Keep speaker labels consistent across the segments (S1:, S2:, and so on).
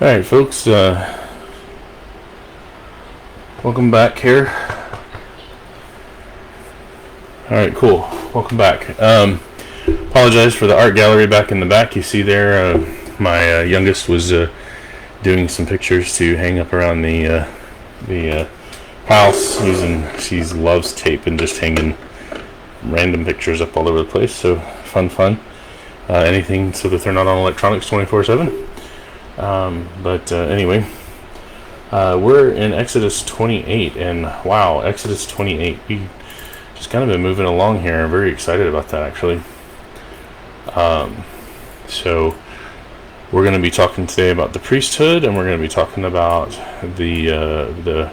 S1: Alright, folks, welcome back here. Alright, cool. Welcome back. Apologize for the art gallery back in the back. You see there, my youngest was doing some pictures to hang up around the house she loves tape and just hanging random pictures up all over the place. So fun. Anything so that they're not on electronics 24/7. Anyway, we're in Exodus 28, and wow, Exodus 28. We just kind of been moving along here. I'm very excited about that, actually. So we're going to be talking today about the priesthood, and we're going to be talking about the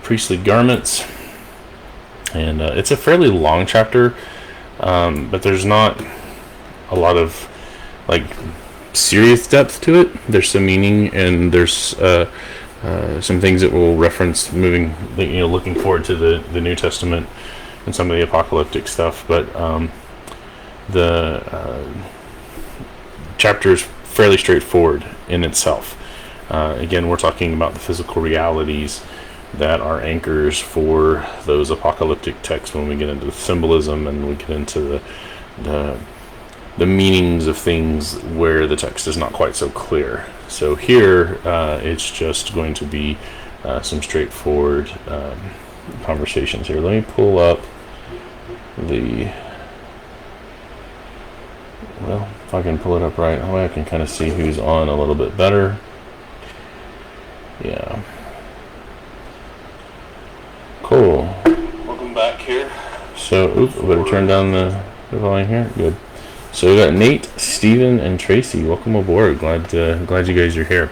S1: priestly garments. And it's a fairly long chapter, but there's not a lot of serious depth to it. There's some meaning, and there's some things that we'll reference looking forward to the New Testament and some of the apocalyptic stuff. But the chapter is fairly straightforward in itself. Again, we're talking about the physical realities that are anchors for those apocalyptic texts when we get into the symbolism and we get into the meanings of things where the text is not quite so clear. So here, it's just going to be some straightforward conversations here. Let me pull up if I can pull it up right, that way I can kind of see who's on a little bit better. Yeah. Cool. Welcome back here. So, I better turn down the volume here. Good. So we got Nate, Steven, and Tracy. Welcome aboard. Glad you guys are here.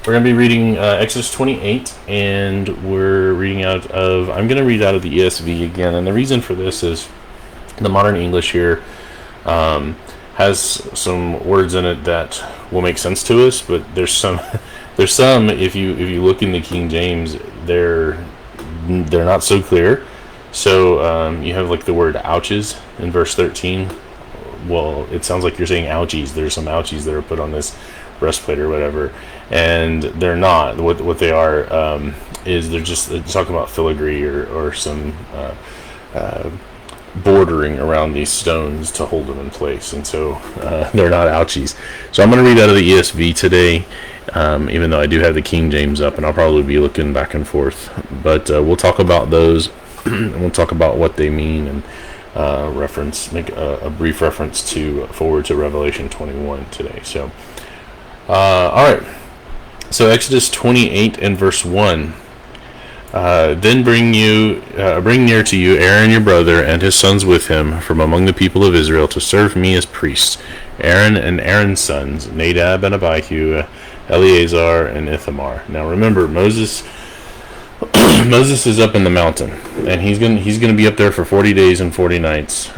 S1: We're going to be reading Exodus 28, and I'm going to read out of the ESV again. And the reason for this is the modern English here has some words in it that will make sense to us, but there's some if you look in the King James, they're not so clear. So you have the word ouches in verse 13. Well, it sounds like you're saying ouchies. There's some ouchies that are put on this breastplate or whatever, and they're not. What they are is they're talking about filigree or some bordering around these stones to hold them in place, and so they're not ouchies. So I'm going to read out of the ESV today, even though I do have the King James up, and I'll probably be looking back and forth. But we'll talk about those, and we'll talk about what they mean, and make a brief reference forward to Revelation 21 today. So, all right. So Exodus 28 and verse 1. Then bring near to you Aaron your brother and his sons with him from among the people of Israel to serve me as priests. Aaron and Aaron's sons, Nadab and Abihu, Eleazar and Ithamar. Now remember, Moses is up in the mountain, and he's gonna be up there for 40 days and 40 nights,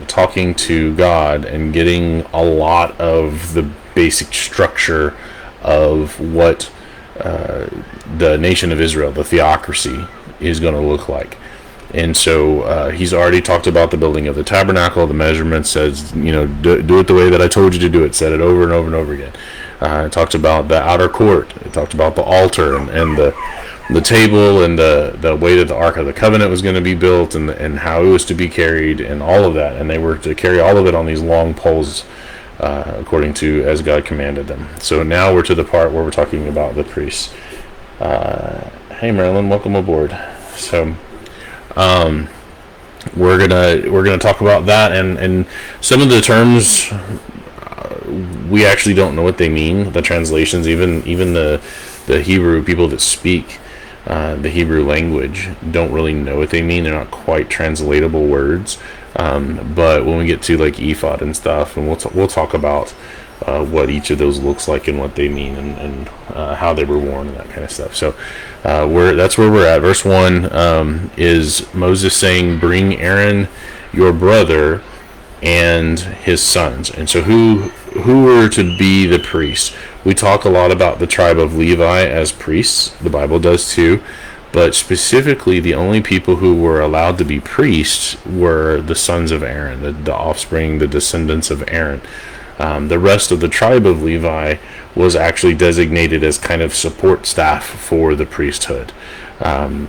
S1: talking to God and getting a lot of the basic structure of what the nation of Israel, the theocracy, is going to look like. And so he's already talked about the building of the tabernacle. The measurement says, do it the way that I told you to do it. Said it over and over and over again. It talked about the outer court. It talked about the altar and the table and the way that the Ark of the Covenant was going to be built and how it was to be carried and all of that. And they were to carry all of it on these long poles, according to as God commanded them. So now we're to the part where we're talking about the priests. Hey Marilyn, welcome aboard. So we're gonna talk about that and some of the terms we actually don't know what they mean. The translations, even the Hebrew people that speak the Hebrew language don't really know what they mean. They're not quite translatable words. But when we get to ephod and stuff, and we'll talk about what each of those looks like and what they mean and how they were worn and that kind of stuff. So that's where we're at. Verse 1 is Moses saying, "Bring Aaron your brother and his sons." And so who were to be the priests? We talk a lot about the tribe of Levi as priests. The Bible does too. But specifically, the only people who were allowed to be priests were the sons of Aaron, the offspring, the descendants of Aaron. The rest of the tribe of Levi was actually designated as kind of support staff for the priesthood.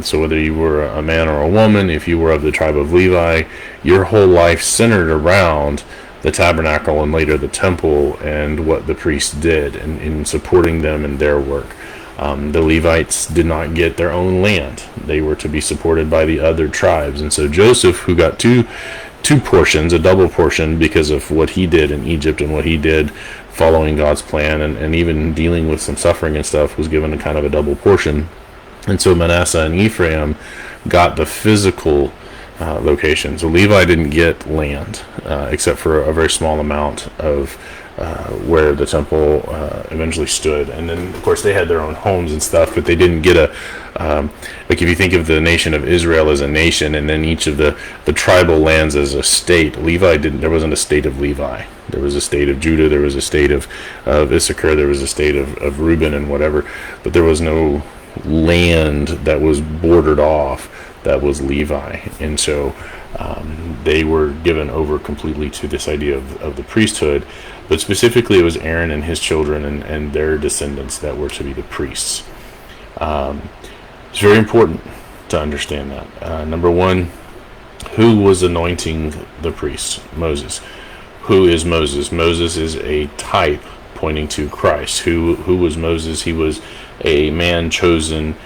S1: So whether you were a man or a woman, if you were of the tribe of Levi, your whole life centered around the tabernacle and later the temple and what the priests did in supporting them in their work. The Levites did not get their own land. They were to be supported by the other tribes. And so Joseph, who got two portions, a double portion, because of what he did in Egypt and what he did following God's plan and even dealing with some suffering and stuff, was given a kind of a double portion. And so Manasseh and Ephraim got the physical location. So Levi didn't get land, except for a very small amount of where the temple eventually stood. And then, of course, they had their own homes and stuff, but they didn't get like if you think of the nation of Israel as a nation and then each of the tribal lands as a state, there wasn't a state of Levi. There was a state of Judah, there was a state of Issachar, there was a state of Reuben and whatever, but there was no land that was bordered off that was Levi. And so they were given over completely to this idea of the priesthood, but specifically it was Aaron and his children and their descendants that were to be the priests. It's very important to understand that. Number one, who was anointing the priests? Moses. Who is Moses? Moses is a type pointing to Christ. Who was Moses? He was a man chosen.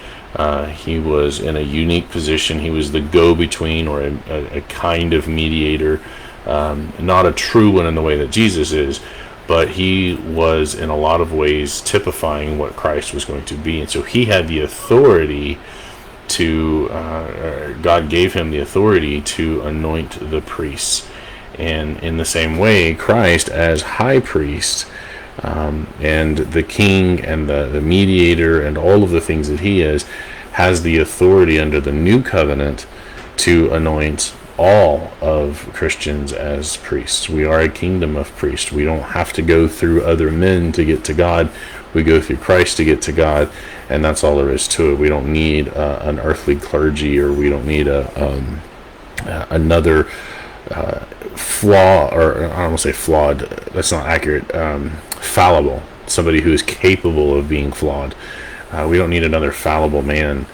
S1: He was in a unique position. He was the go-between, or a kind of mediator. Not a true one in the way that Jesus is, but he was in a lot of ways typifying what Christ was going to be. And so he had the authority to, God gave him the authority to anoint the priests. And in the same way, Christ as high priest, and the king and the mediator and all of the things that he is, has the authority under the new covenant to anoint all of Christians as priests. We are a kingdom of priests. We don't have to go through other men to get to God. We go through Christ to get to God, and that's all there is to it. We don't need an earthly clergy, or we don't need another flaw, or I don't want to say flawed, that's not accurate, fallible, somebody who is capable of being flawed. We don't need another fallible man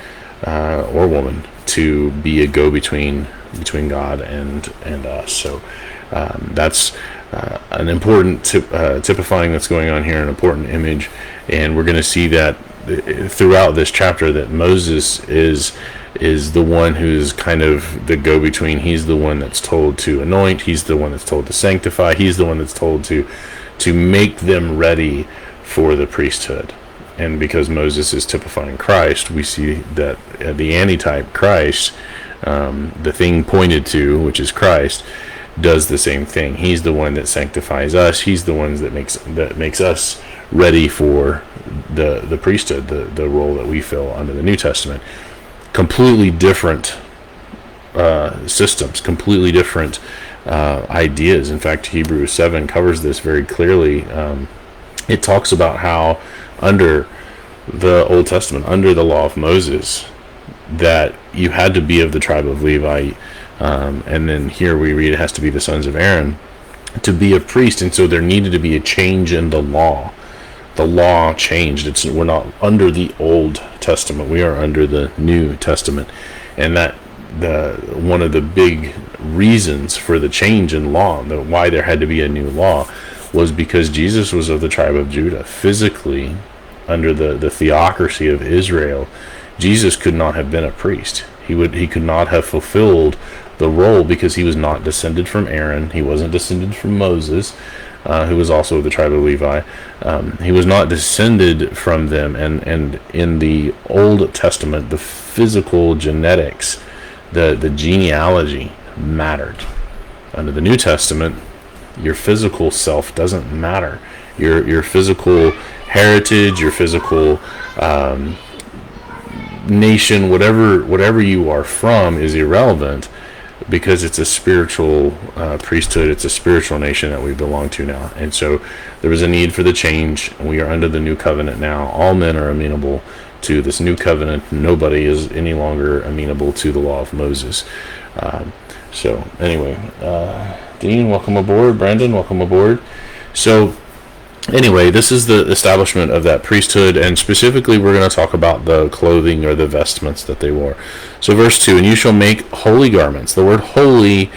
S1: or woman to be a go-between between God and us. So that's an important typifying that's going on here, an important image, and we're going to see that throughout this chapter that Moses is the one who's kind of the go-between. He's the one that's told to anoint. He's the one that's told to sanctify. He's the one that's told to make them ready for the priesthood. And because Moses is typifying Christ, we see that the antitype, Christ, the thing pointed to, which is Christ, does the same thing. He's the one that sanctifies us. He's the one that makes us ready for the priesthood, the role that we fill under the New Testament. Completely different systems, completely different ideas. In fact, Hebrews 7 covers this very clearly. It talks about how under the Old Testament, under the law of Moses, that you had to be of the tribe of Levi, and then here we read it has to be the sons of Aaron to be a priest. And so there needed to be a change in the law. The law changed. We're not under the Old Testament, we are under the New Testament. And that one of the big reasons for the change in law, why there had to be a new law, was because Jesus was of the tribe of Judah. Physically, under the theocracy of Israel, Jesus could not have been a priest. He could not have fulfilled the role because he was not descended from Aaron. He wasn't descended from Moses, who was also of the tribe of Levi. He was not descended from them. And in the Old Testament, the physical genetics, the genealogy mattered. Under the New Testament, your physical self doesn't matter. Your physical heritage, your physical nation, whatever you are from, is irrelevant, because it's a spiritual priesthood. It's a spiritual nation that we belong to now. And so there was a need for the change. We are under the new covenant now. All men are amenable to this new covenant. Nobody is any longer amenable to the law of Moses. So anyway, Dean, welcome aboard. Brandon, welcome aboard. So anyway, this is the establishment of that priesthood, and specifically we're going to talk about the clothing or the vestments that they wore. So verse 2, and you shall make holy garments. The word holy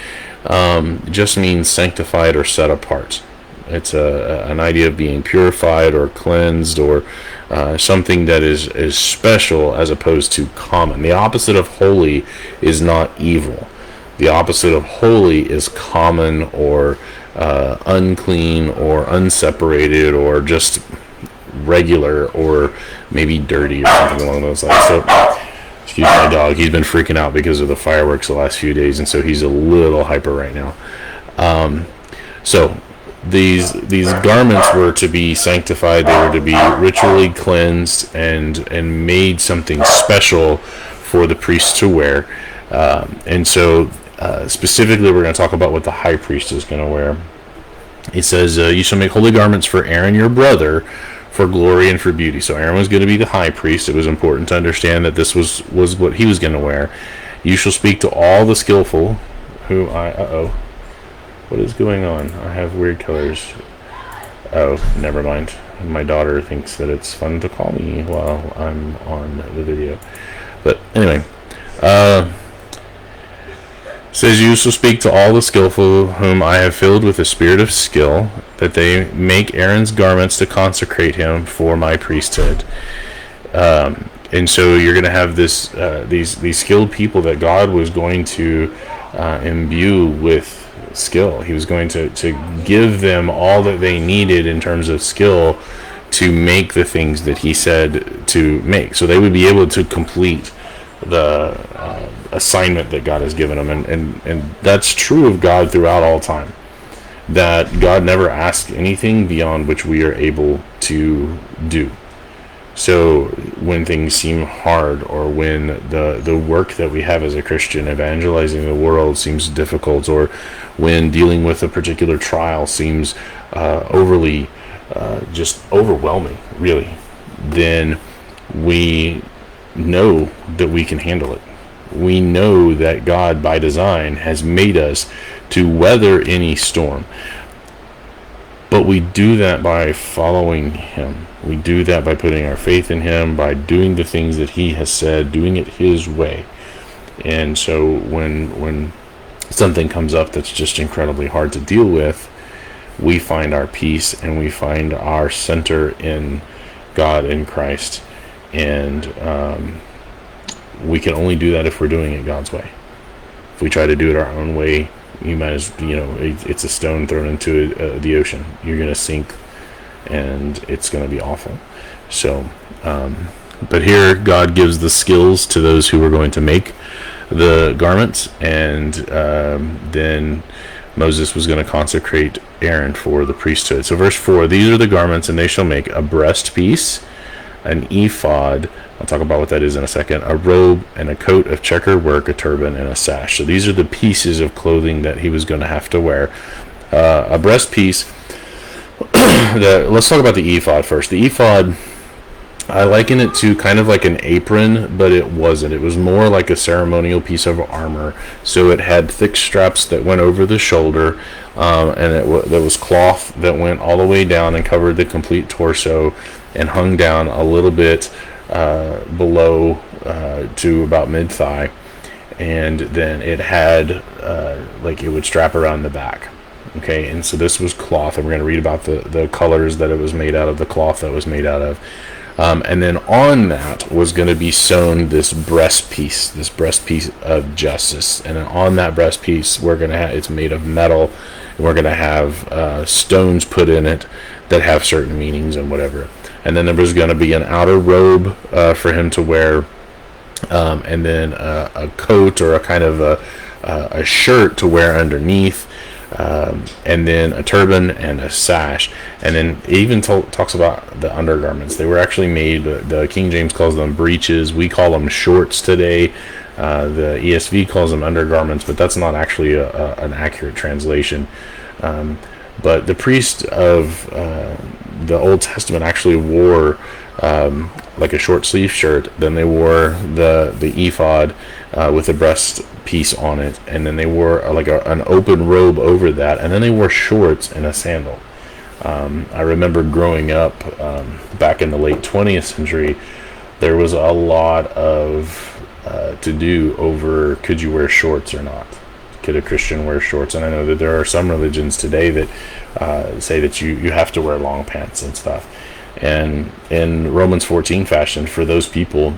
S1: just means sanctified or set apart. It's an idea of being purified or cleansed, or something that is special as opposed to common. The opposite of holy is not evil. The opposite of holy is common, or unclean, or unseparated, or just regular, or maybe dirty, or something along those lines. So, excuse my dog. He's been freaking out because of the fireworks the last few days, and so he's a little hyper right now. So these garments were to be sanctified. They were to be ritually cleansed and made something special for the priest to wear. And so specifically, we're going to talk about what the high priest is going to wear. He says, you shall make holy garments for Aaron your brother, for glory and for beauty. So Aaron was going to be the high priest. It was important to understand that this was what he was going to wear. You shall speak to all the skillful who what is going on? I have weird colors. Oh, never mind. My daughter thinks that it's fun to call me while I'm on the video. But anyway, says, you shall speak to all the skillful whom I have filled with a spirit of skill, that they make Aaron's garments to consecrate him for my priesthood. And so you're going to have these skilled people that God was going to imbue with skill. He was going to give them all that they needed in terms of skill to make the things that he said to make. So they would be able to complete the assignment that God has given them. And that's true of God throughout all time. That God never asks anything beyond which we are able to do. So when things seem hard, or when the work that we have as a Christian, evangelizing the world, seems difficult, or when dealing with a particular trial seems overly just overwhelming, really, then we know that we can handle it. We know that God, by design, has made us to weather any storm. But we do that by following him. We do that by putting our faith in him, by doing the things that he has said, doing it his way. And so when something comes up that's just incredibly hard to deal with, we find our peace and we find our center in God and Christ. And we can only do that if we're doing it God's way. If we try to do it our own way, you might as it's a stone thrown into the ocean. You're going to sink, and it's going to be awful. So, but here God gives the skills to those who are going to make the garments, and then Moses was going to consecrate Aaron for the priesthood. So verse 4, these are the garments, and they shall make a breastpiece, an ephod, I'll talk about what that is in a second, a robe, and a coat of checkered work, a turban, and a sash. So these are the pieces of clothing that he was going to have to wear. A breastpiece, let's talk about the ephod first. The ephod, I liken it to kind of like an apron, but it wasn't. It was more like a ceremonial piece of armor. So it had thick straps that went over the shoulder, and there was cloth that went all the way down and covered the complete torso and hung down a little bit below to about mid-thigh. And then it had, it would strap around the back. Okay, and so this was cloth, and we're going to read about the colors that it was made out of, the cloth that was made out of. And then on that was going to be sewn this breastpiece of justice. And then on that breastpiece, we're going to have, it's made of metal, and we're going to have stones put in it that have certain meanings and whatever. And then there was going to be an outer robe for him to wear, and then a coat or a kind of a shirt to wear underneath. And then a turban and a sash. And then it even talks about the undergarments. They were actually made, the King James calls them breeches. We call them shorts today. The ESV calls them undergarments, but that's not actually an accurate translation. But the priest of the Old Testament actually wore like a short sleeve shirt. Then they wore the ephod with a breast piece on it, and then they wore an open robe over that, and then they wore shorts and a sandal. I remember growing up back in the late 20th century, there was a lot of to do over could you wear shorts or not. Could a Christian wear shorts? And I know that there are some religions today that say that you have to wear long pants and stuff. And in Romans 14 fashion, for those people,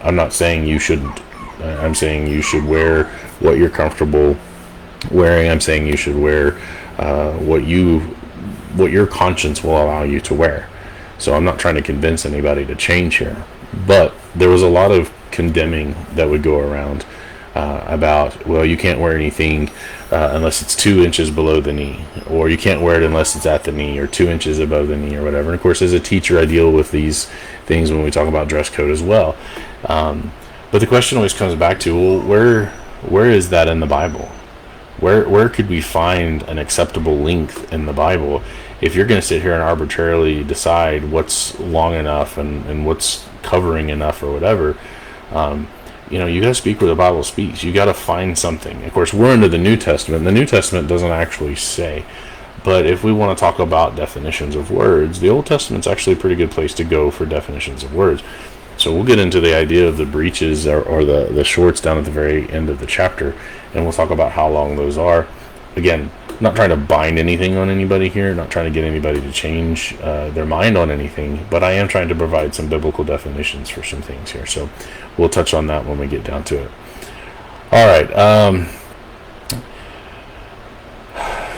S1: I'm not saying you shouldn't. I'm saying you should wear what you're comfortable wearing. I'm saying you should wear what your conscience will allow you to wear. So I'm not trying to convince anybody to change here. But there was a lot of condemning that would go around about, well, you can't wear anything unless it's 2 inches below the knee, or you can't wear it unless it's at the knee or 2 inches above the knee or whatever. And of course, as a teacher, I deal with these things when we talk about dress code as well. But the question always comes back to, well, where is that in the Bible? Where could we find an acceptable length in the Bible if you're going to sit here and arbitrarily decide what's long enough and what's covering enough or whatever? You got to speak where the Bible speaks. You got to find something. Of course, we're into the New Testament. The New Testament doesn't actually say. But if we want to talk about definitions of words, the Old Testament's actually a pretty good place to go for definitions of words. So we'll get into the idea of the breeches or the shorts down at the very end of the chapter, and we'll talk about how long those are. Again, not trying to bind anything on anybody here, not trying to get anybody to change their mind on anything, but I am trying to provide some biblical definitions for some things here. So we'll touch on that when we get down to it. All right.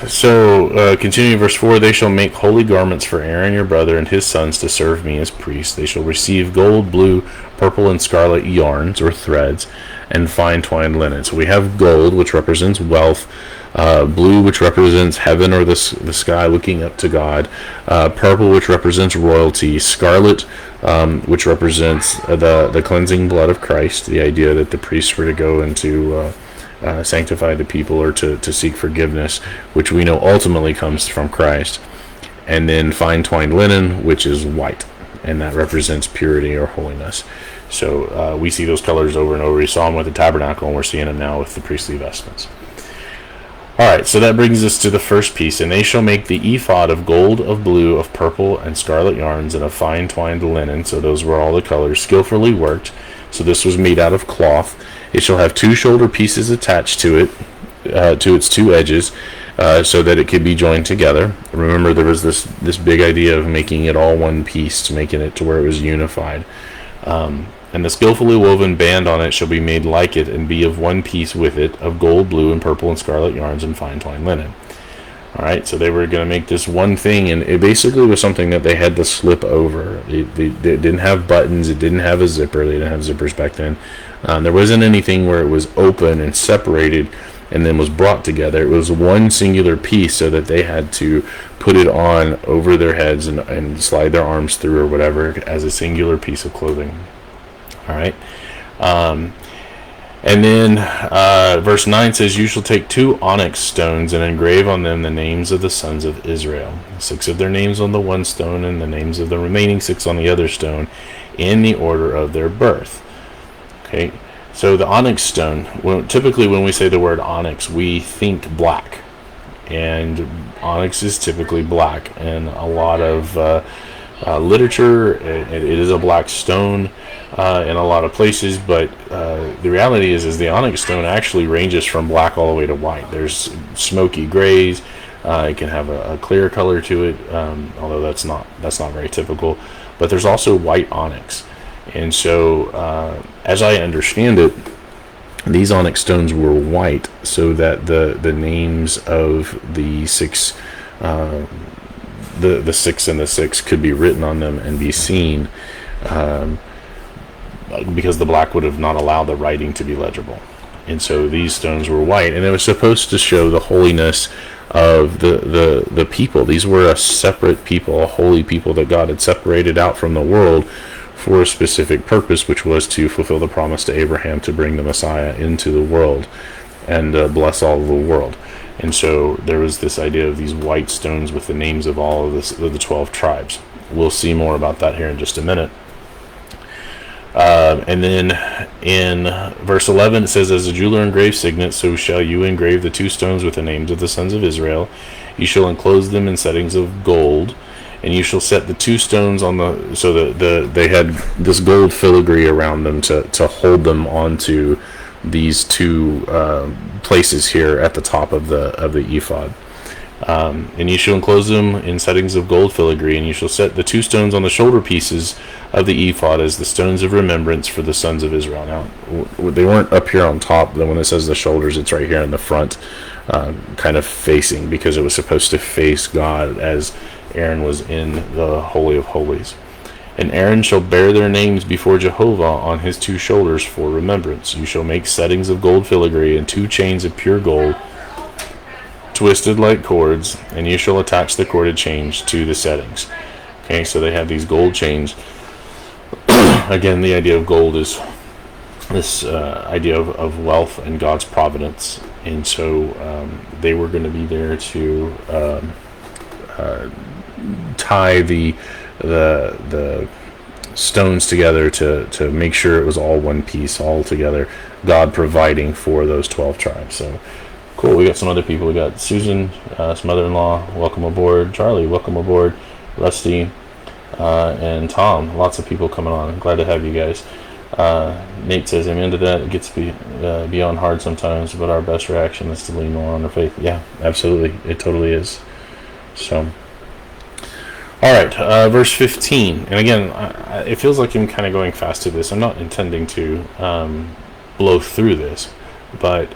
S1: So, continuing verse 4, they shall make holy garments for Aaron your brother and his sons to serve me as priests. They shall receive gold, blue, purple, and scarlet yarns or threads, and fine twined linen. So we have gold, which represents wealth, blue, which represents heaven or the sky looking up to God, purple, which represents royalty, scarlet, which represents the cleansing blood of Christ, the idea that the priests were to go into sanctify the people or to seek forgiveness, which we know ultimately comes from Christ. And then fine twined linen, which is white, and that represents purity or holiness. So we see those colors over and over. We saw them with the tabernacle, and we're seeing them now with the priestly vestments. Alright, so that brings us to the first piece. And they shall make the ephod of gold, of blue, of purple, and scarlet yarns, and of fine twined linen. So those were all the colors, skillfully worked. So this was made out of cloth. It shall have 2 shoulder pieces attached to it, to its 2 edges, so that it could be joined together. Remember, there was this big idea of making it all one piece, to making it to where it was unified. And the skillfully woven band on it shall be made like it, and be of one piece with it, of gold, blue, and purple, and scarlet yarns, and fine twined linen. Alright, so they were going to make this one thing, and it basically was something that they had to slip over. They didn't have buttons, it didn't have a zipper, they didn't have zippers back then. There wasn't anything where it was open and separated and then was brought together. It was one singular piece, so that they had to put it on over their heads and slide their arms through or whatever as a singular piece of clothing. Alright. And then verse 9 says, you shall take 2 onyx stones and engrave on them the names of the sons of Israel. 6 of their names on the one stone, and the names of the remaining 6 on the other stone, in the order of their birth. Okay, so the onyx stone, typically when we say the word onyx, we think black. And onyx is typically black. And a lot of literature, it is a black stone in a lot of places, but the reality is the onyx stone actually ranges from black all the way to white. There's smoky grays. It can have a clear color to it, although that's not very typical. But there's also white onyx. And so, as I understand it, these onyx stones were white, so that the names of the 6, the 6 and the 6 could be written on them and be seen, because the black would have not allowed the writing to be legible. And so these stones were white, and it was supposed to show the holiness of the people. These were a separate people, a holy people that God had separated out from the world for a specific purpose, which was to fulfill the promise to Abraham to bring the Messiah into the world and bless all of the world. And so there was this idea of these white stones with the names of all of the 12 tribes. We'll see more about that here in just a minute. And then in verse 11 it says, as a jeweler engraves signets, so shall you engrave the 2 stones with the names of the sons of Israel. You shall enclose them in settings of gold, and you shall set the 2 stones on the, so they had this gold filigree around them to hold them onto these 2 places here at the top of the ephod. And you shall enclose them in settings of gold filigree, and you shall set the 2 stones on the shoulder pieces of the ephod as the stones of remembrance for the sons of Israel. Now, they weren't up here on top. Then when it says the shoulders, it's right here in the front, kind of facing, because it was supposed to face God as Aaron was in the Holy of Holies. And Aaron shall bear their names before Jehovah on his 2 shoulders for remembrance. You shall make settings of gold filigree and 2 chains of pure gold, twisted like cords, and you shall attach the corded chains to the settings. Okay, so they have these gold chains. Again, the idea of gold is this idea of wealth and God's providence, and so they were going to be there to tie the stones together to make sure it was all one piece, all together. God providing for those 12 tribes. So cool. We got some other people. We got Susan, some mother-in-law. Welcome aboard. Charlie, welcome aboard. Rusty, and Tom. Lots of people coming on. Glad to have you guys. Nate says, amen to that. It gets beyond hard sometimes, but our best reaction is to lean more on our faith. Yeah, absolutely. It totally is. So, all right, verse 15. And again, it feels like I'm kind of going fast to this. I'm not intending to blow through this, but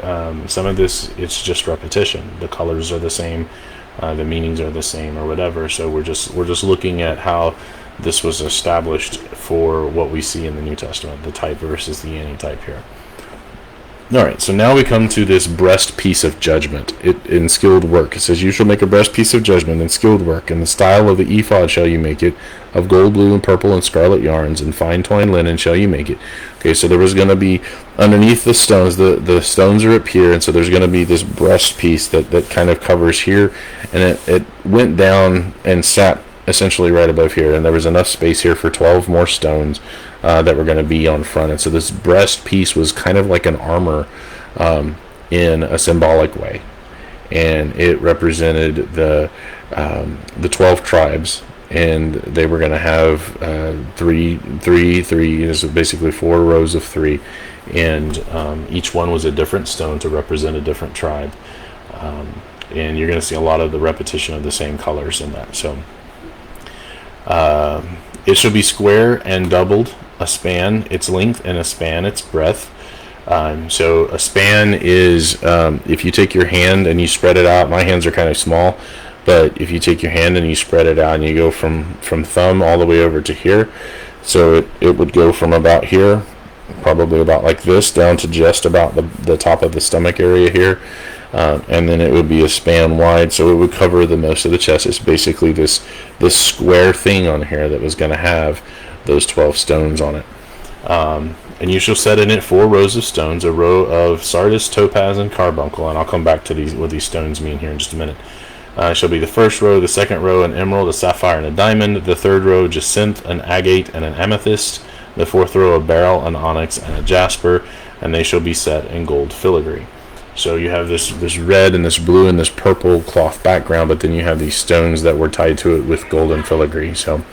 S1: some of this, it's just repetition. The colors are the same, the meanings are the same, or whatever. So we're just looking at how this was established for what we see in the New Testament, the type versus the antitype here. All right, so now we come to this breast piece of judgment in skilled work. It says, you shall make a breast piece of judgment in skilled work. In the style of the ephod shall you make it. Of gold, blue, and purple, and scarlet yarns, and fine twined linen shall you make it. Okay, so there was going to be, underneath the stones, the stones are up here, and so there's going to be this breast piece that kind of covers here, and it went down and sat essentially right above here, and there was enough space here for 12 more stones that were going to be on front. And so this breast piece was kind of like an armor in a symbolic way, and it represented the 12 tribes, and they were going to have three, so basically 4 rows of 3, and each one was a different stone to represent a different tribe, and you're going to see a lot of the repetition of the same colors in that. So it shall be square and doubled, a span its length, and a span its breadth. So a span is, if you take your hand and you spread it out, my hands are kind of small, but if you take your hand and you spread it out and you go from thumb all the way over to here, so it would go from about here, probably about like this, down to just about the top of the stomach area here, and then it would be a span wide, so it would cover the most of the chest. It's basically this square thing on here that was going to have those 12 stones on it. And you shall set in it 4 rows of stones, a row of sardius, topaz, and carbuncle, and I'll come back to what these stones mean here in just a minute. Shall be the first row, the second row an emerald, a sapphire, and a diamond, the third row jacinth, an agate, and an amethyst, the fourth row a beryl, an onyx, and a jasper, and they shall be set in gold filigree. So you have this red and this blue and this purple cloth background, but then you have these stones that were tied to it with golden filigree. So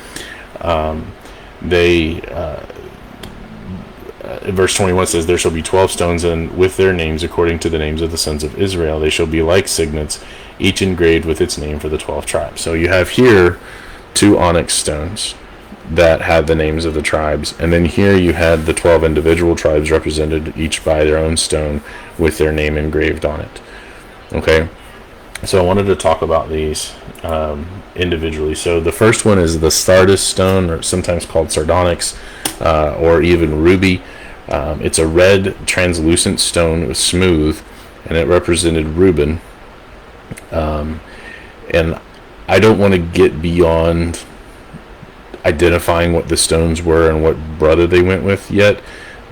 S1: verse 21 says, there shall be 12 stones, and with their names according to the names of the sons of Israel. They shall be like signets, each engraved with its name for the 12 tribes. So you have here 2 onyx stones that had the names of the tribes, and then here you had the 12 individual tribes represented, each by their own stone with their name engraved on it. Okay, so I wanted to talk about these individually. So the first one is the sardius stone, or sometimes called sardonyx, or even ruby. It's a red translucent stone. It was smooth, and it represented Reuben. And I don't want to get beyond identifying what the stones were and what brother they went with yet,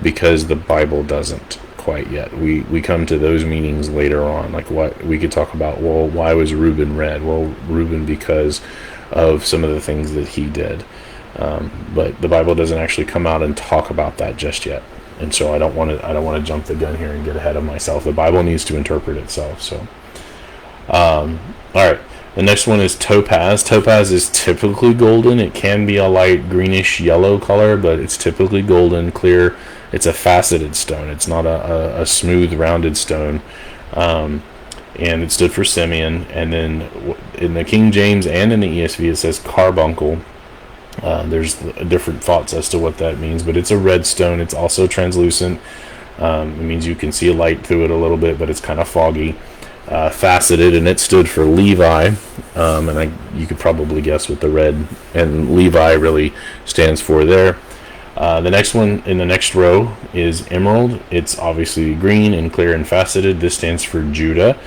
S1: because the Bible doesn't quite yet. We come to those meanings later on. Like, what we could talk about, well, why was Reuben red? Well, Reuben because of some of the things that he did. But the Bible doesn't actually come out and talk about that just yet. And so I don't want to jump the gun here and get ahead of myself. The Bible needs to interpret itself. So all right, The next one is topaz. Topaz is typically golden. It can be a light greenish yellow color, but it's typically golden, clear. It's a faceted stone. It's not a smooth, rounded stone. And it stood for Simeon. And then in the King James and in the ESV, it says carbuncle. There's different thoughts as to what that means, but it's a red stone. It's also translucent. It means you can see a light through it a little bit, but it's kind of foggy. Faceted, and it stood for Levi. And you could probably guess what the red and Levi really stands for there. The next one in the next row is emerald. It's obviously green and clear and faceted. This stands for Judah.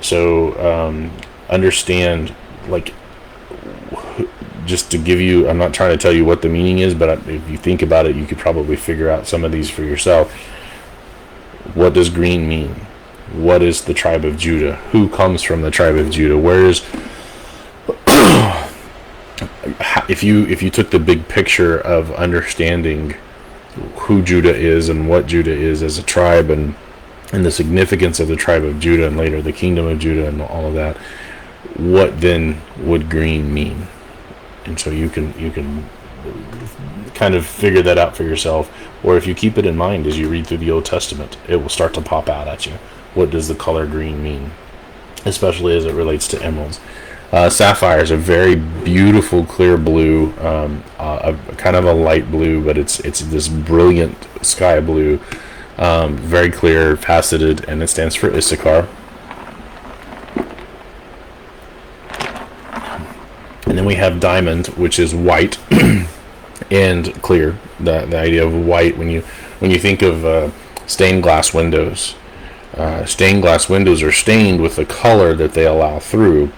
S1: So understand, like, just to give you, I'm not trying to tell you what the meaning is, but if you think about it, you could probably figure out some of these for yourself. What does green mean? What is the tribe of Judah? Who comes from the tribe of Judah? Where is if you took the big picture of understanding who Judah is and what Judah is as a tribe, and the significance of the tribe of Judah and later the kingdom of Judah and all of that, what then would green mean? And so you can kind of figure that out for yourself, or if you keep it in mind as you read through the Old Testament, it will start to pop out at you. What does the color green mean, especially as it relates to emeralds? Sapphire is a very beautiful clear blue, kind of a light blue, but it's this brilliant sky blue, very clear, faceted, and it stands for Issachar. And then we have diamond, which is white and clear. The idea of white, when you think of stained glass windows. Stained glass windows are stained with the color that they allow through.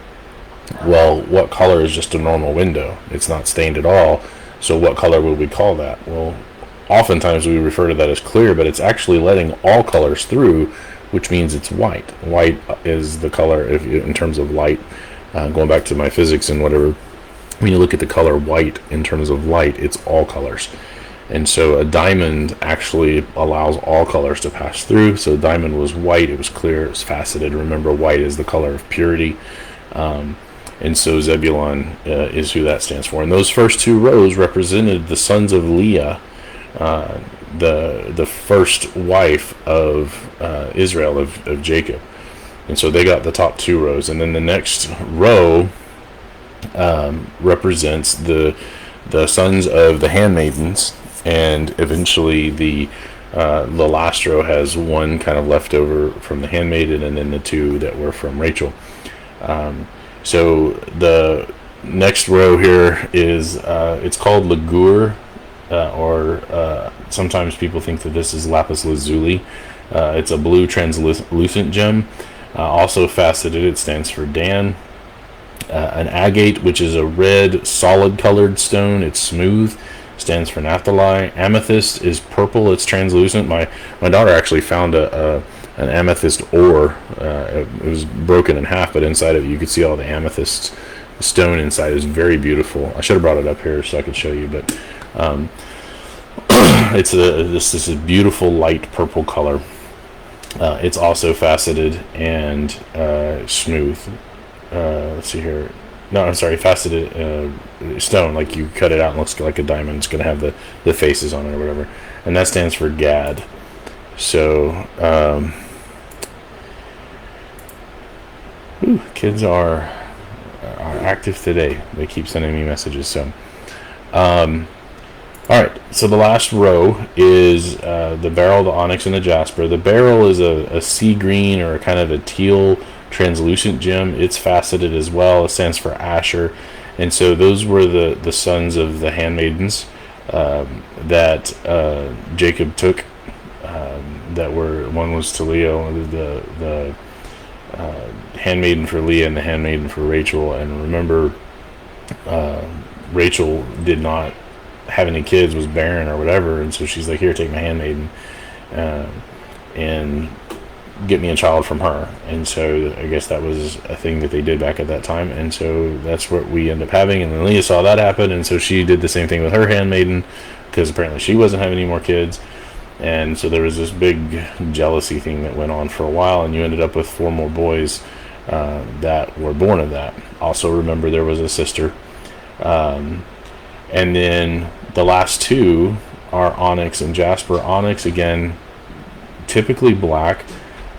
S1: Well, what color is just a normal window? It's not stained at all. So what color would we call that? Well, oftentimes we refer to that as clear, but it's actually letting all colors through, which means it's white. White is the color, in terms of light. Going back to my physics and whatever, when you look at the color white in terms of light, it's all colors. And so a diamond actually allows all colors to pass through. So diamond was white, it was clear, it was faceted. Remember, white is the color of purity. And so Zebulon is who that stands for. And those first two rows represented the sons of Leah, the first wife of Israel, of Jacob. And so they got the top two rows. And then the next row represents the sons of the handmaidens. And eventually the last row has one kind of left over from the handmaiden, and then the two that were from Rachel. So the next row here is, it's called Ligur, or sometimes people think that this is lapis lazuli. It's a blue translucent gem, also faceted. It stands for Dan. An agate, which is a red solid colored stone. It's smooth, stands for Naphtali. Amethyst is purple. It's translucent. My daughter actually found an amethyst ore. It was broken in half, but inside of it you could see all the amethyst stone inside. It was very beautiful. I should have brought it up here so I could show you, but it's this beautiful light purple color. It's also faceted and smooth. Let's see here. No, I'm sorry, faceted stone. Like you cut it out and looks like a diamond. It's going to have the faces on it or whatever. And that stands for Gad. So, kids are active today. They keep sending me messages. So, all right. So the last row is the beryl, the onyx, and the jasper. The beryl is a sea green or kind of a teal translucent gem. It's faceted as well. It stands for Asher. And so those were the sons of the handmaidens that Jacob took. That were, one was to Leah, the handmaiden for Leah, and the handmaiden for Rachel. And remember, Rachel did not have any kids, was barren or whatever, and so she's like, here, take my handmaiden and get me a child from her. And so I guess that was a thing that they did back at that time, and so that's what we end up having. And then Leah saw that happen, and so she did the same thing with her handmaiden, because apparently she wasn't having any more kids. And so there was this big jealousy thing that went on for a while, and you ended up with 4 more boys that were born of that. Also, remember there was a sister. And then the last two are onyx and jasper. Onyx, again, typically black,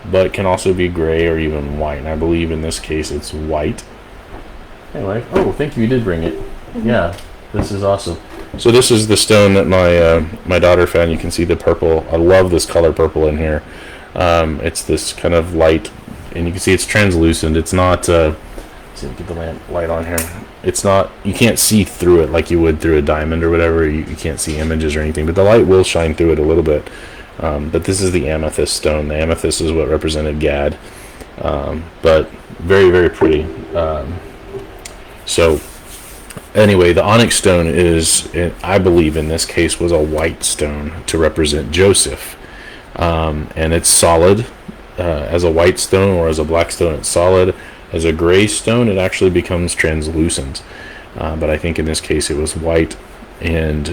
S1: but can also be gray or even white. And I believe in this case it's white. Anyway, oh, thank you. You did bring it. Yeah, this is awesome. So this is the stone that my daughter found. You can see the purple. I love this color purple in here. It's this kind of light, and you can see it's translucent. It's not. Let's see, get the light on here. It's not. You can't see through it like you would through a diamond or whatever. You can't see images or anything, but the light will shine through it a little bit. But this is the amethyst stone. The amethyst is what represented Gad. But very, very pretty. So anyway, the onyx stone is, I believe in this case, was a white stone to represent Joseph. And it's solid. As a white stone or as a black stone, it's solid. As a gray stone, it actually becomes translucent. But I think in this case it was white, and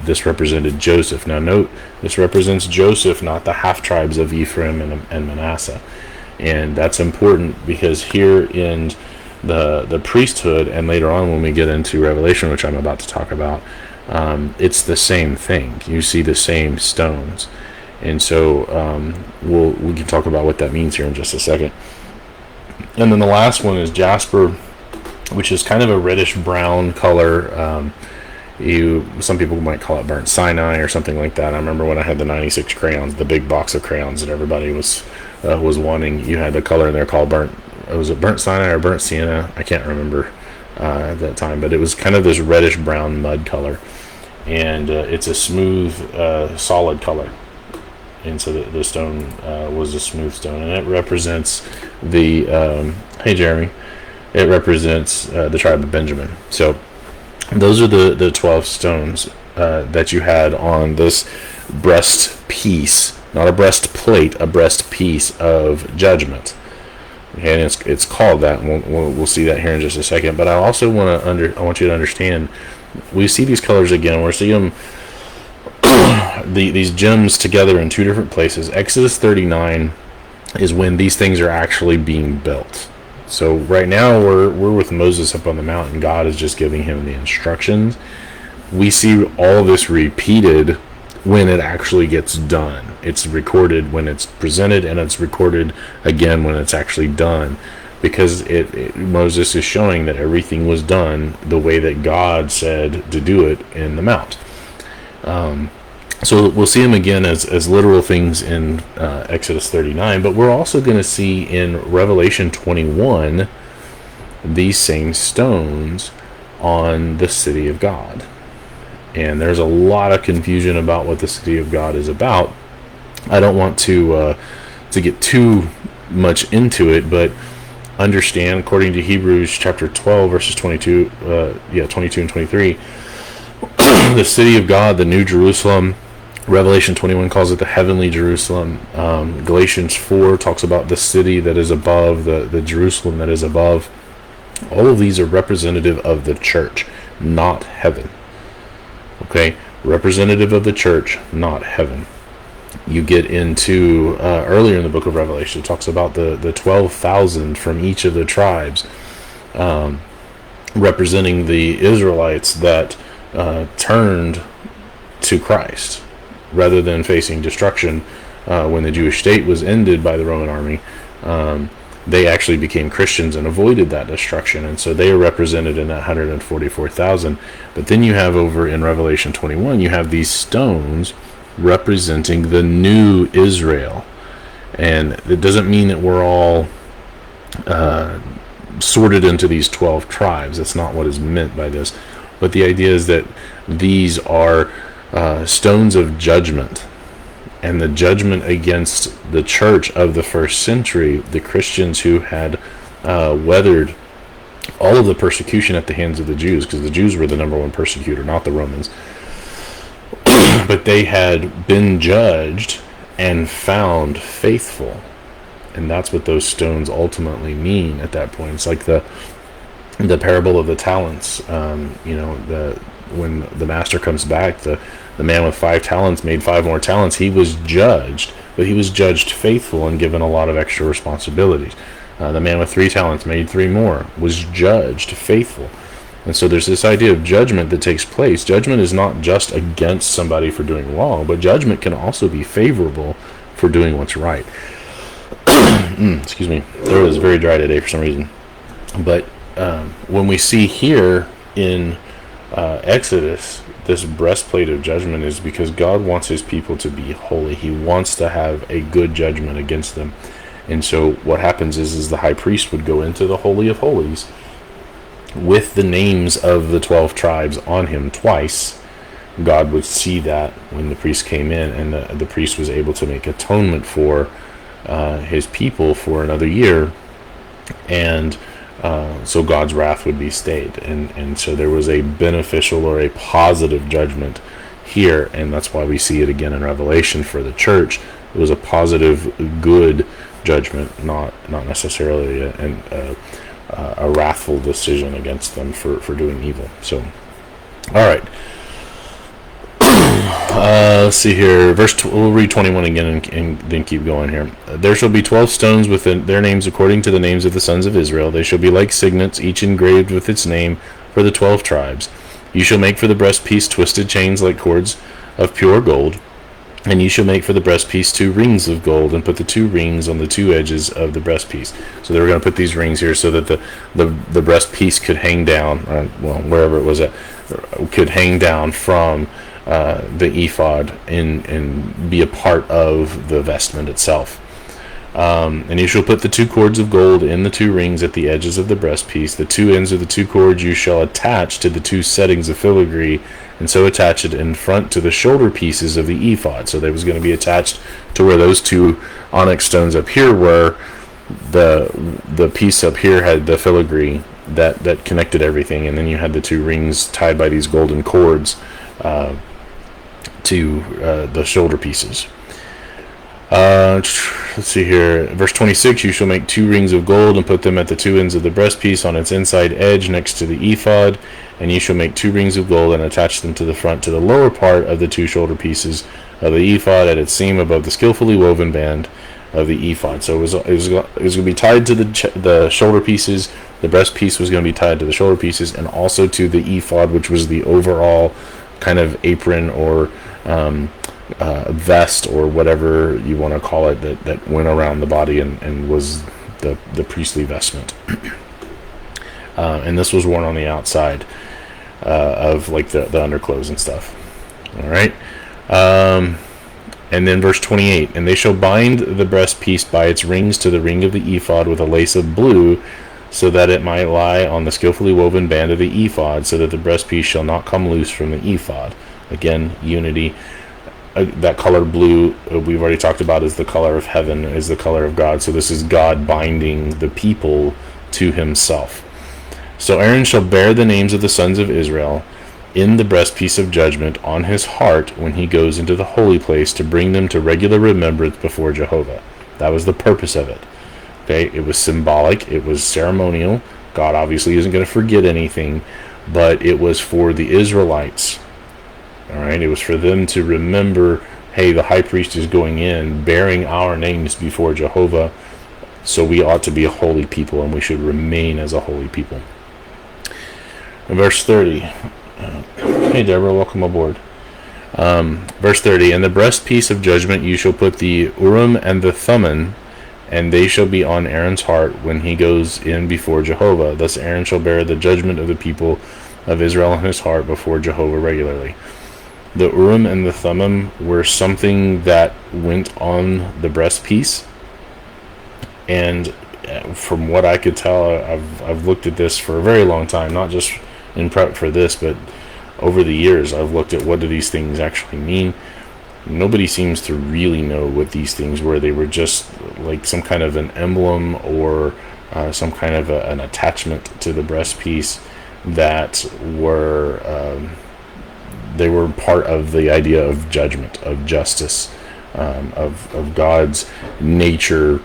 S1: this represented Joseph. Now note, this represents Joseph, not the half-tribes of Ephraim and Manasseh. And that's important because here in the priesthood, and later on when we get into Revelation, which I'm about to talk about, it's the same thing. You see the same stones. And so we can talk about what that means here in just a second. And then the last one is jasper, which is kind of a reddish brown color. Some people might call it burnt Sinai or something like that. I remember when I had the 96 crayons, the big box of crayons that everybody was wanting. You had a color in there called was it burnt Sinai or burnt sienna? I can't remember at that time, but it was kind of this reddish brown mud color, and it's a smooth, solid color. And so the stone was a smooth stone, and it represents the hey Jeremy, it represents the tribe of Benjamin. So those are the 12 stones that you had on this breast piece, not a breastplate, a breast piece of judgment. Okay, and it's called that. And we'll see that here in just a second. But I also I want you to understand, we see these colors again. We're seeing them, these gems together in two different places. Exodus 39 is when these things are actually being built. So right now we're with Moses up on the mountain. God is just giving him the instructions. We see all this repeated when it actually gets done. It's recorded when it's presented, and it's recorded again when it's actually done, because Moses is showing that everything was done the way that God said to do it in the mount. So we'll see them again as literal things in Exodus 39, but we're also going to see in Revelation 21 these same stones on the city of God. And there's a lot of confusion about what the city of God is about. I don't want to get too much into it, but understand, according to Hebrews chapter 12, verses 22 and 23, the city of God, the New Jerusalem. Revelation 21 calls it the heavenly Jerusalem. Galatians 4 talks about the city that is above, the Jerusalem that is above. All of these are representative of the church, not heaven. Okay, representative of the church, not heaven. You get into earlier in the book of Revelation, it talks about the 12,000 from each of the tribes, representing the Israelites that turned to Christ rather than facing destruction. When the Jewish state was ended by the Roman army, they actually became Christians and avoided that destruction, and so they are represented in that 144,000. But then you have over in Revelation 21, you have these stones representing the new Israel, and it doesn't mean that we're all sorted into these 12 tribes. That's not what is meant by this, but the idea is that these are stones of judgment, and the judgment against the church of the first century, the Christians who had weathered all of the persecution at the hands of the Jews, because the Jews were the number one persecutor, not the Romans. But they had been judged and found faithful, and that's what those stones ultimately mean at that point. It's like the parable of the talents. When the master comes back, the man with 5 talents made 5 more talents. He was judged, but he was judged faithful and given a lot of extra responsibilities. The man with 3 talents made 3 more, was judged faithful. And so there's this idea of judgment that takes place. Judgment is not just against somebody for doing wrong, but judgment can also be favorable for doing what's right. Excuse me. The throat is very dry today for some reason. But when we see here in Exodus, this breastplate of judgment is because God wants his people to be holy. He wants to have a good judgment against them. And so what happens is the high priest would go into the Holy of Holies with the names of the 12 tribes on him twice. God would see that when the priest came in, and the priest was able to make atonement for his people for another year, and so God's wrath would be stayed, and so there was a beneficial or a positive judgment here, and that's why we see it again in Revelation for the church. It was a positive, good judgment, not necessarily a wrathful decision against them for doing evil. So, all right. Let's see here. We'll read 21 again and then keep going here. There shall be 12 stones with their names according to the names of the sons of Israel. They shall be like signets, each engraved with its name for the 12 tribes. You shall make for the breastpiece twisted chains like cords of pure gold. And you shall make for the breastpiece 2 rings of gold, and put the 2 rings on the 2 edges of the breastpiece. So they were going to put these rings here so that the breastpiece could hang down, wherever it was at, could hang down from the ephod and be a part of the vestment itself. And you shall put the 2 cords of gold in the 2 rings at the edges of the breastpiece. The 2 ends of the 2 cords you shall attach to the 2 settings of filigree, and so attach it in front to the shoulder pieces of the ephod. So they was going to be attached to where those 2 onyx stones up here were. The piece up here had the filigree that connected everything, and then you had the 2 rings tied by these golden cords to the shoulder pieces. Let's see here. Verse 26, you shall make 2 rings of gold and put them at the 2 ends of the breastpiece on its inside edge next to the ephod. And you shall make 2 rings of gold and attach them to the front to the lower part of the 2 shoulder pieces of the ephod at its seam above the skillfully woven band of the ephod. So it was going to be tied to the shoulder pieces. The breast piece was going to be tied to the shoulder pieces and also to the ephod, which was the overall kind of apron or vest or whatever you want to call it that went around the body and was the priestly vestment. And this was worn on the outside of like the underclothes and stuff. All right. And then verse 28, and they shall bind the breastpiece by its rings to the ring of the ephod with a lace of blue, so that it might lie on the skillfully woven band of the ephod, so that the breastpiece shall not come loose from the ephod. Again, unity. That color blue, we've already talked about, is the color of heaven, is the color of God. So this is God binding the people to himself. So Aaron shall bear the names of the sons of Israel in the breastpiece of judgment on his heart when he goes into the holy place to bring them to regular remembrance before Jehovah. That was the purpose of it. Okay, it was symbolic, it was ceremonial. God obviously isn't going to forget anything, but it was for the Israelites. All right, it was for them to remember, hey, the high priest is going in bearing our names before Jehovah, so we ought to be a holy people and we should remain as a holy people. In verse 30, hey Deborah, welcome aboard. Verse 30, in the breastpiece of judgment you shall put the Urim and the Thummim, and they shall be on Aaron's heart when he goes in before Jehovah. Thus Aaron shall bear the judgment of the people of Israel on his heart before Jehovah regularly. The Urim and the Thummim were something that went on the breastpiece, and from what I could tell, I've looked at this for a very long time, not just in prep for this, but over the years I've looked at what do these things actually mean. Nobody seems to really know what these things were. They were just like some kind of an emblem or some kind of an attachment to the breastpiece that were they were part of the idea of judgment, of justice, of God's nature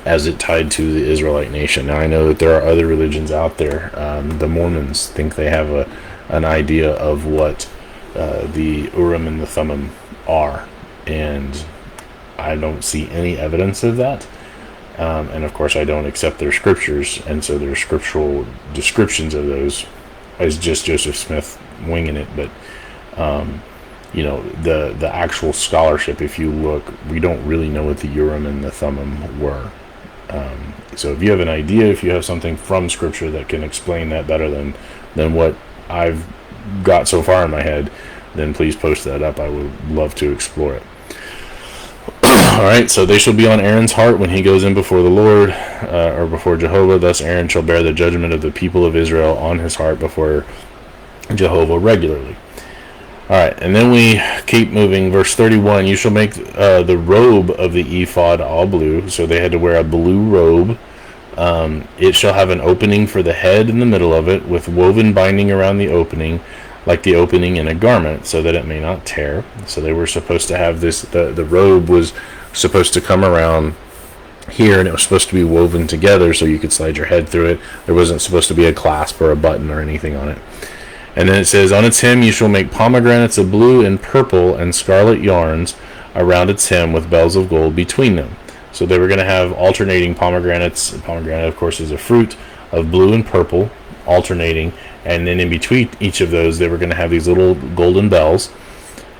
S1: as it tied to the Israelite nation. Now I know that there are other religions out there. The Mormons think they have an idea of what the Urim and the Thummim are, and I don't see any evidence of that. And of course, I don't accept their scriptures, and so their scriptural descriptions of those is just Joseph Smith winging it. But the actual scholarship, if you look, we don't really know what the Urim and the Thummim were. So if you have an idea, if you have something from scripture that can explain that better than what I've got so far in my head, then please post that up. I would love to explore it. All right, so they shall be on Aaron's heart when he goes in before the Lord, or before Jehovah. Thus Aaron shall bear the judgment of the people of Israel on his heart before Jehovah regularly. All right, and then we keep moving. Verse 31, you shall make the robe of the ephod all blue. So they had to wear a blue robe. It shall have an opening for the head in the middle of it, with woven binding around the opening, like the opening in a garment, so that it may not tear. So they were supposed to have this, the robe was supposed to come around here, and it was supposed to be woven together so you could slide your head through it. There wasn't supposed to be a clasp or a button or anything on it. And then it says, on its hem you shall make pomegranates of blue and purple and scarlet yarns around its hem, with bells of gold between them. So they were going to have alternating pomegranates. Pomegranate, of course, is a fruit of blue and purple, alternating. And then in between each of those, they were going to have these little golden bells.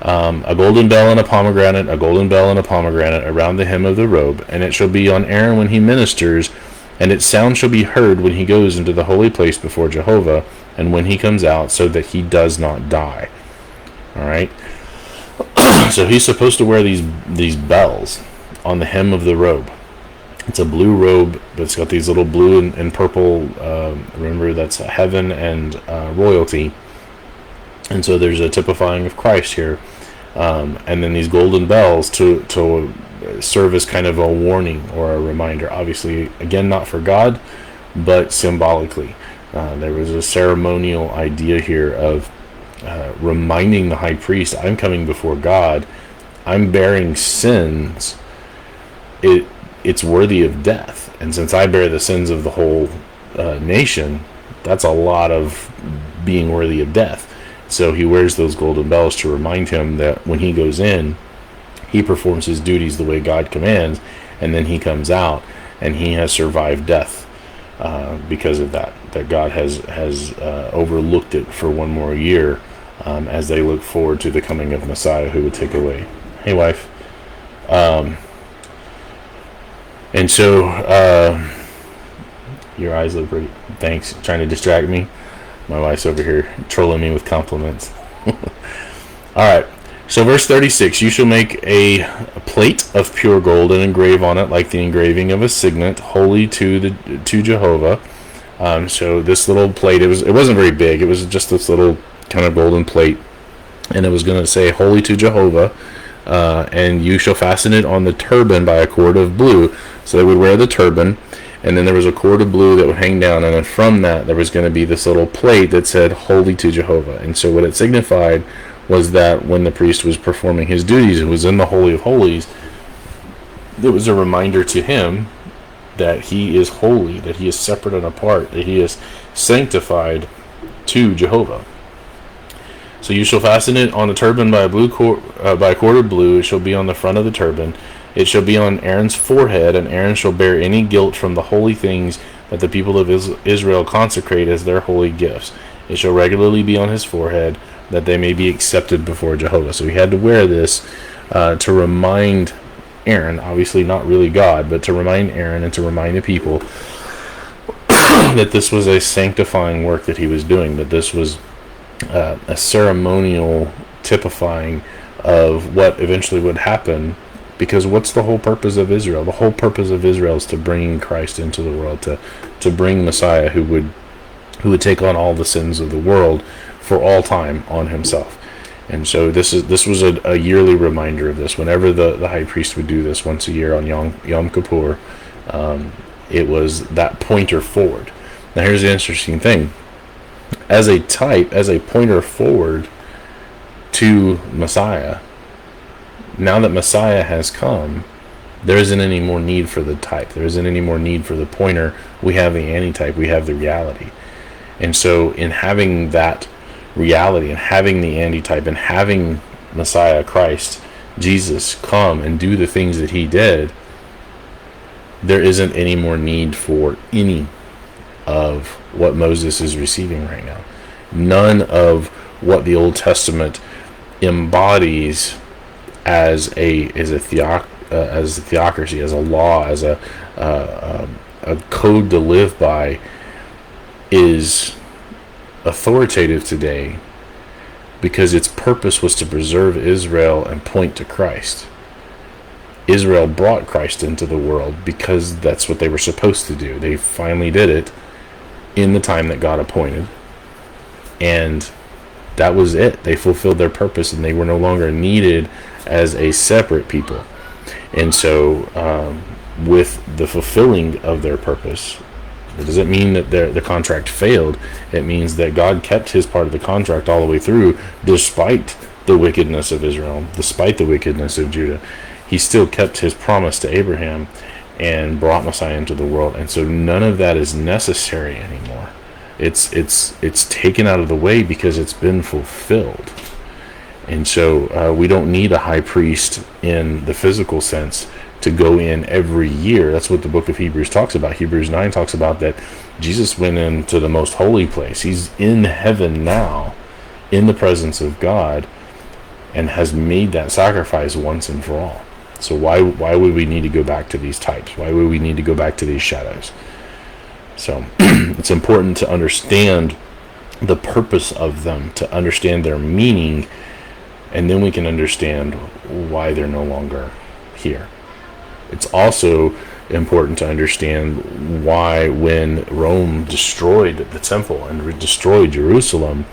S1: A golden bell and a pomegranate, a golden bell and a pomegranate around the hem of the robe. And it shall be on Aaron when he ministers, and its sound shall be heard when he goes into the holy place before Jehovah, and when he comes out, so that he does not die. All right. So he's supposed to wear these bells on the hem of the robe. It's a blue robe, but it's got these little blue and purple. Remember, that's heaven and royalty. And so there's a typifying of Christ here. And then these golden bells to serve as kind of a warning or a reminder. Obviously, again, not for God, but symbolically. There was a ceremonial idea here of reminding the high priest, I'm coming before God, I'm bearing sins, it's worthy of death. And since I bear the sins of the whole nation, that's a lot of being worthy of death. So he wears those golden bells to remind him that when he goes in, he performs his duties the way God commands, and then he comes out and he has survived death because of that God has overlooked it for one more year, as they look forward to the coming of Messiah, who would take away. Hey, wife. And so your eyes look pretty. Thanks. Trying to distract me. My wife's over here trolling me with compliments. All right. So verse 36, you shall make a plate of pure gold and engrave on it like the engraving of a signet, holy to Jehovah. So this little plate, it wasn't very big. It was just this little kind of golden plate, and it was going to say holy to Jehovah. And you shall fasten it on the turban by a cord of blue. So they would wear the turban, and then there was a cord of blue that would hang down, and then from that there was going to be this little plate that said holy to Jehovah. And so what it signified was that when the priest was performing his duties, it was in the Holy of Holies, it was a reminder to him that he is holy, that he is separate and apart, that he is sanctified to Jehovah. So you shall fasten it on the turban by a cord of blue. It shall be on the front of the turban. It shall be on Aaron's forehead, and Aaron shall bear any guilt from the holy things that the people of Israel consecrate as their holy gifts. It shall regularly be on his forehead, that they may be accepted before Jehovah. So he had to wear this to remind Aaron, obviously not really God, but to remind Aaron and to remind the people that this was a sanctifying work that he was doing, that this was a ceremonial typifying of what eventually would happen. Because what's the whole purpose of Israel? The whole purpose of Israel is to bring Christ into the world, to bring Messiah who would take on all the sins of the world for all time on himself. And so this was a yearly reminder of this. Whenever the high priest would do this once a year on Yom Kippur, it was that pointer forward. Now here's the interesting thing. As a type, as a pointer forward to Messiah, now that Messiah has come, there isn't any more need for the type. There isn't any more need for the pointer. We have the antitype. We have the reality. And so in having that reality and having the antitype and having Messiah, Christ, Jesus, come and do the things that he did, there isn't any more need for any of what Moses is receiving right now. None of what the Old Testament embodies as a theocracy, as a law, as a code to live by, is authoritative today, because its purpose was to preserve Israel and point to Christ. Israel brought Christ into the world because that's what they were supposed to do. They finally did it in the time that God appointed, and that was it. They fulfilled their purpose, and they were no longer needed as a separate people. And so with the fulfilling of their purpose, it doesn't mean that the contract failed. It means that God kept his part of the contract all the way through, despite the wickedness of Israel, despite the wickedness of Judah. He still kept his promise to Abraham and brought Messiah into the world. And so none of that is necessary anymore. It's taken out of the way because it's been fulfilled. And so we don't need a high priest in the physical sense to go in every year. That's what the book of Hebrews talks about. Hebrews 9 talks about that Jesus went into the most holy place. He's in heaven now, in the presence of God, and has made that sacrifice once and for all. So why would we need to go back to these types? Why would we need to go back to these shadows? So it's important to understand the purpose of them, to understand their meaning, and then we can understand why they're no longer here. It's also important to understand why, when Rome destroyed the temple and destroyed Jerusalem,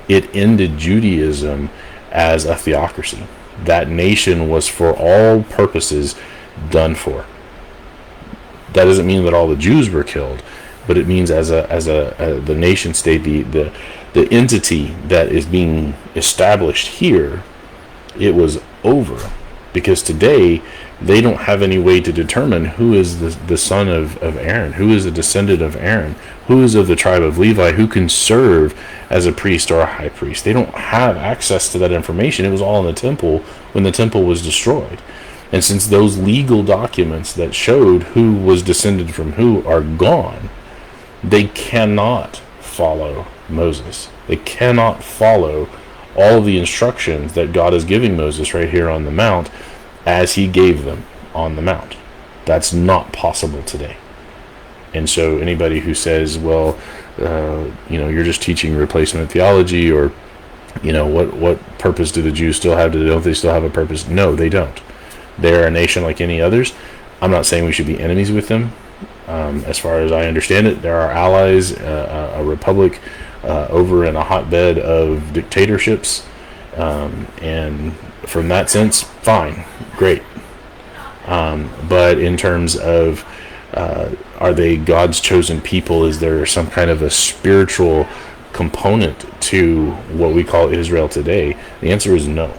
S1: it ended Judaism as a theocracy. That nation was for all purposes done for. That doesn't mean that all the Jews were killed, but it means as the nation state, the entity that is being established here, it was over. Because today they don't have any way to determine who is the son of Aaron, who is a descendant of Aaron, who is of the tribe of Levi, who can serve as a priest or a high priest. They don't have access to that information. It was all in the temple when the temple was destroyed. And since those legal documents that showed who was descended from who are gone, they cannot follow Moses. They cannot follow all of the instructions that God is giving Moses right here on the mount as he gave them on the mount. That's not possible today. And so anybody who says, well, you're just teaching replacement theology, or what purpose do the Jews still have? Don't they still have a purpose? No, they don't. They're a nation like any others. I'm not saying we should be enemies with them. As far as I understand it, they're our allies, a republic over in a hotbed of dictatorships, and from that sense, fine, great. But in terms of are they God's chosen people? Is there some kind of a spiritual component to what we call Israel today? The answer is no.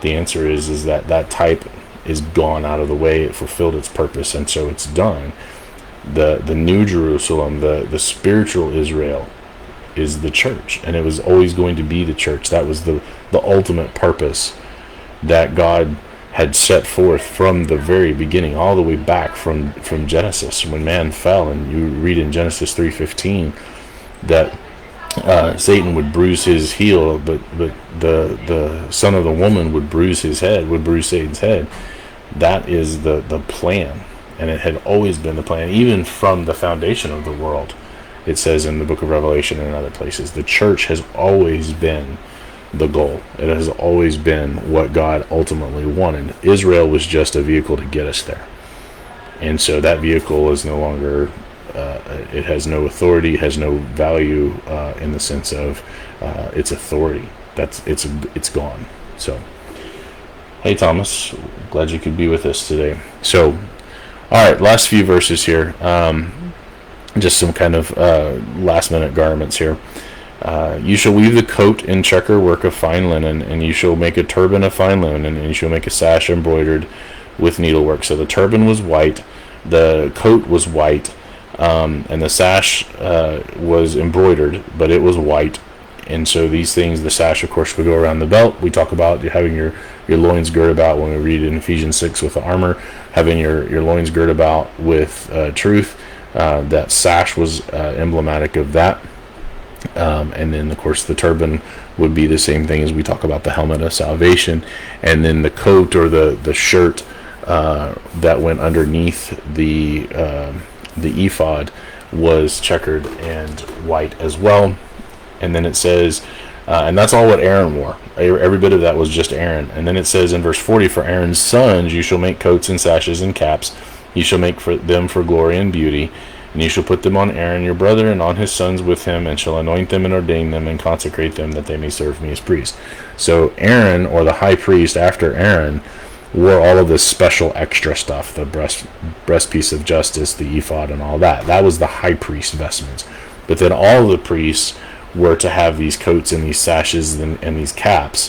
S1: The answer is that type is gone out of the way. It fulfilled its purpose, and so it's done. The New Jerusalem, the spiritual Israel, is the church, and it was always going to be the church. That was the ultimate purpose that God had set forth from the very beginning, all the way back from Genesis, when man fell. And you read in Genesis 3:15 that Satan would bruise his heel, but the son of the woman would bruise Satan's head. That is the plan, and it had always been the plan, even from the foundation of the world. It says in the book of Revelation and in other places, the church has always been the goal. It has always been what God ultimately wanted. Israel was just a vehicle to get us there. And so that vehicle is no longer, it has no authority, has no value in the sense of its authority. It's gone. So, hey Thomas, glad you could be with us today. So, all right, last few verses here. Just some kind of last minute garments here. You shall weave the coat in checker work of fine linen, and you shall make a turban of fine linen, and you shall make a sash embroidered with needlework. So the turban was white, the coat was white, and the sash was embroidered, but it was white. And so these things, the sash, of course, would go around the belt. We talk about having your loins girt about when we read in Ephesians 6 with the armor, having your loins girt about with truth. That sash was emblematic of that. And then, of course, the turban would be the same thing as we talk about the helmet of salvation. And then the coat or the shirt that went underneath the ephod was checkered and white as well. And then it says, and that's all what Aaron wore. Every bit of that was just Aaron. And then it says in verse 40, for Aaron's sons you shall make coats and sashes and caps. You shall make them for glory and beauty. And you shall put them on Aaron your brother and on his sons with him, and shall anoint them and ordain them and consecrate them, that they may serve me as priests. So Aaron, or the high priest after Aaron, wore all of this special extra stuff, the breastpiece of justice, the ephod, and all that. That was the high priest vestments. But then all of the priests were to have these coats and these sashes and these caps,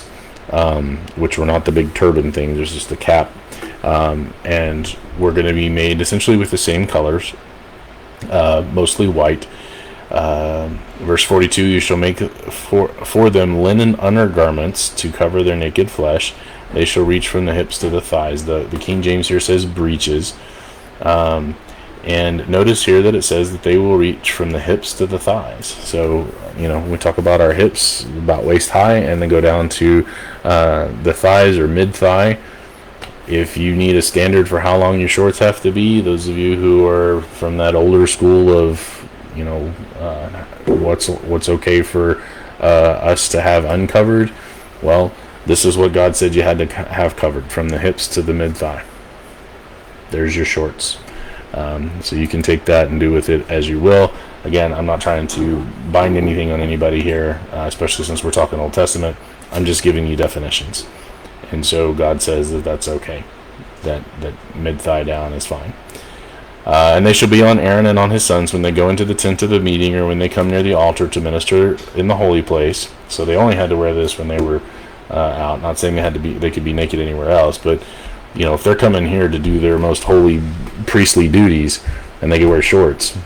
S1: which were not the big turban thing. There's just the cap, and were going to be made essentially with the same colors, mostly white. Verse 42, you shall make for them linen undergarments to cover their naked flesh. They shall reach from the hips to the thighs. The King James here says breeches. And notice here that it says that they will reach from the hips to the thighs. So, we talk about our hips about waist high and then go down to the thighs or mid-thigh. If you need a standard for how long your shorts have to be, those of you who are from that older school of, what's okay for us to have uncovered, well, this is what God said you had to have covered, from the hips to the mid-thigh. There's your shorts. So you can take that and do with it as you will. Again, I'm not trying to bind anything on anybody here, especially since we're talking Old Testament. I'm just giving you definitions. And so God says that that's okay. That mid-thigh down is fine. And they shall be on Aaron and on his sons when they go into the tent of the meeting, or when they come near the altar to minister in the holy place. So they only had to wear this when they were out. Not saying they could be naked anywhere else, but if they're coming here to do their most holy priestly duties and they can wear shorts,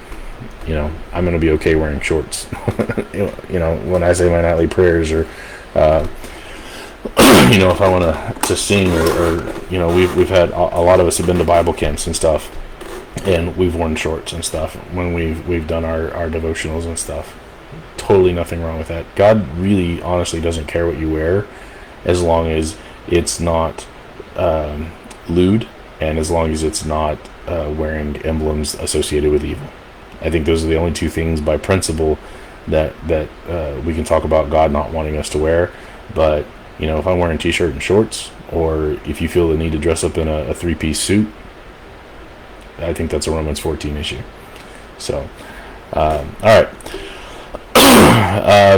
S1: I'm going to be okay wearing shorts. When I say my nightly prayers, or if I want to sing, or we've had a lot of us have been to Bible camps and stuff, and we've worn shorts and stuff when we've done our devotionals and stuff. Totally nothing wrong with that. God really honestly doesn't care what you wear, as long as it's not lewd, and as long as it's not wearing emblems associated with evil. I think those are the only two things by principle that we can talk about God not wanting us to wear. But if I'm wearing t-shirt and shorts, or if you feel the need to dress up in a three-piece suit, I think that's a Romans 14 issue. So all right.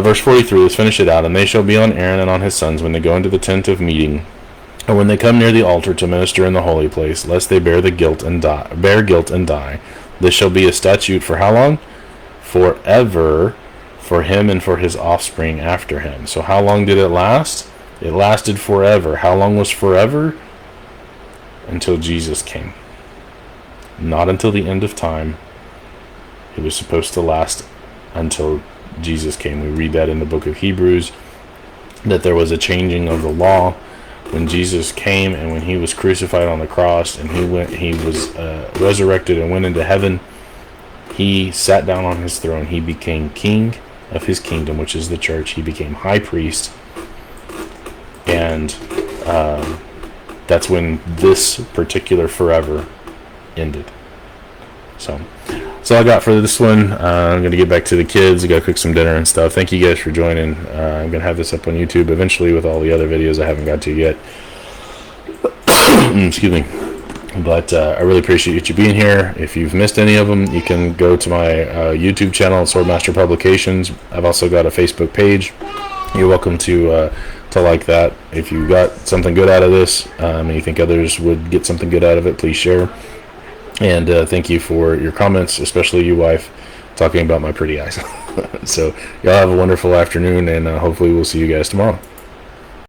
S1: Verse 43, let's finish it out. And they shall be on Aaron and on his sons when they go into the tent of meeting, and when they come near the altar to minister in the holy place, lest they bear guilt and die. This shall be a statute for how long? Forever, for him and for his offspring after him. So how long did it last? It lasted forever. How long was forever? Until Jesus came. Not until the end of time. It was supposed to last until Jesus came. We read that in the book of Hebrews, that there was a changing of the law when Jesus came, and when he was crucified on the cross, and he was resurrected and went into heaven. He sat down on his throne. He became king of his kingdom, which is the church. He became high priest, and that's when this particular forever ended. So that's all I got for this one. I'm going to get back to the kids. I got to cook some dinner and stuff. Thank you guys for joining. I'm going to have this up on YouTube eventually with all the other videos I haven't got to yet. Excuse me. But I really appreciate you being here. If you've missed any of them, you can go to my YouTube channel, Swordmaster Publications. I've also got a Facebook page. You're welcome to like that. If you got something good out of this, and you think others would get something good out of it, please share. And thank you for your comments, especially you, wife, talking about my pretty eyes. So y'all have a wonderful afternoon, and hopefully we'll see you guys tomorrow.